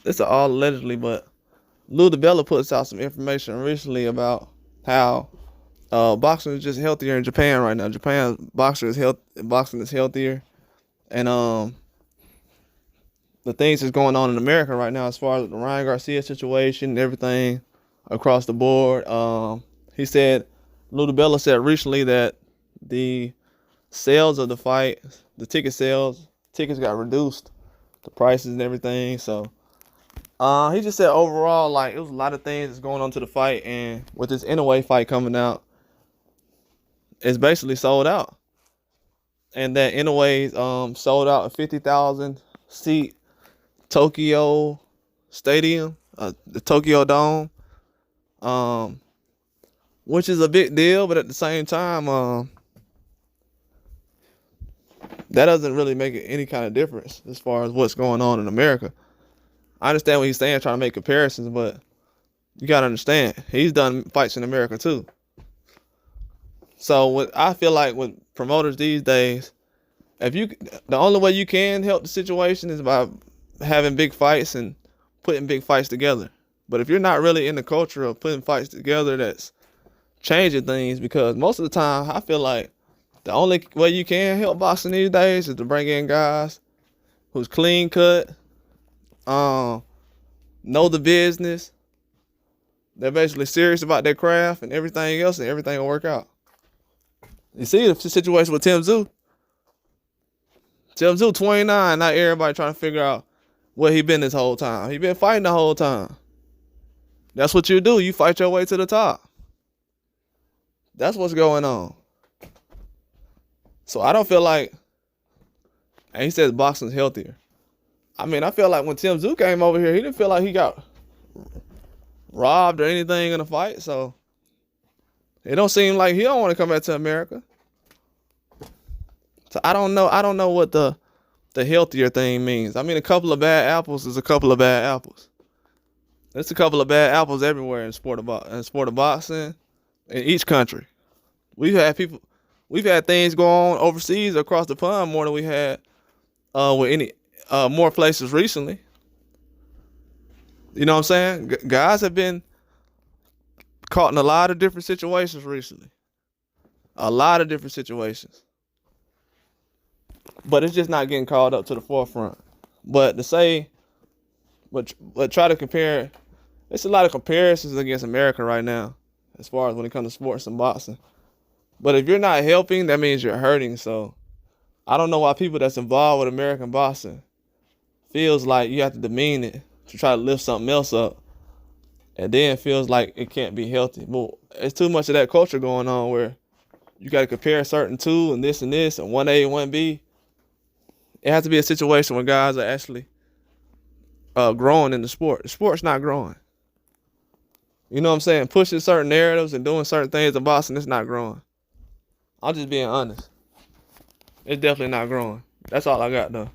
this is all allegedly, but Lou DiBella puts out some information recently about how boxing is just healthier in Japan right now. Japan boxing is healthier, and the things that's going on in America right now, as far as the Ryan Garcia situation and everything across the board. He said, Lou DiBella said recently that the sales of the fight, the tickets got reduced, the prices and everything. So he just said overall, like, it was a lot of things that's going on to the fight, and with this Inoue fight coming out, it's basically sold out. And that Inoue sold out a 50,000 seat Tokyo Stadium, the Tokyo Dome, which is a big deal, but at the same time, that doesn't really make any kind of difference as far as what's going on in America. I understand what he's saying, trying to make comparisons, but you gotta understand, he's done fights in America too. So I feel like with promoters these days, the only way you can help the situation is by having big fights and putting big fights together. But if you're not really in the culture of putting fights together, that's changing things, because most of the time I feel like the only way you can help boxing these days is to bring in guys who's clean cut, know the business, they're basically serious about their craft and everything else, and everything will work out. You see the situation with Tim Tszyu. Tim Tszyu 29, not everybody trying to figure out where he been this whole time. He been fighting the whole time. That's what you do. You fight your way to the top. That's what's going on. So I don't feel like, and he says boxing's healthier. I mean, I feel like when Tim Tszyu came over here, he didn't feel like he got robbed or anything in the fight. So it don't seem like he don't want to come back to America. So I don't know what the healthier thing means. I mean, a couple of bad apples is a couple of bad apples. There's a couple of bad apples everywhere in sport of boxing in each country. We've had things go on overseas across the pond more than we had with any more places recently. You know what I'm saying? Guys have been caught in a lot of different situations recently. A lot of different situations. But it's just not getting called up to the forefront. But try to compare, there's a lot of comparisons against America right now, as far as when it comes to sports and boxing. But if you're not helping, that means you're hurting. So I don't know why people that's involved with American boxing feels like you have to demean it to try to lift something else up, and then feels like it can't be healthy. But it's too much of that culture going on where you got to compare certain two and this and 1A and 1B. It has to be a situation where guys are actually growing in the sport. The sport's not growing. You know what I'm saying? Pushing certain narratives and doing certain things in boxing, it's not growing. I'm just being honest. It's definitely not growing. That's all I got, though.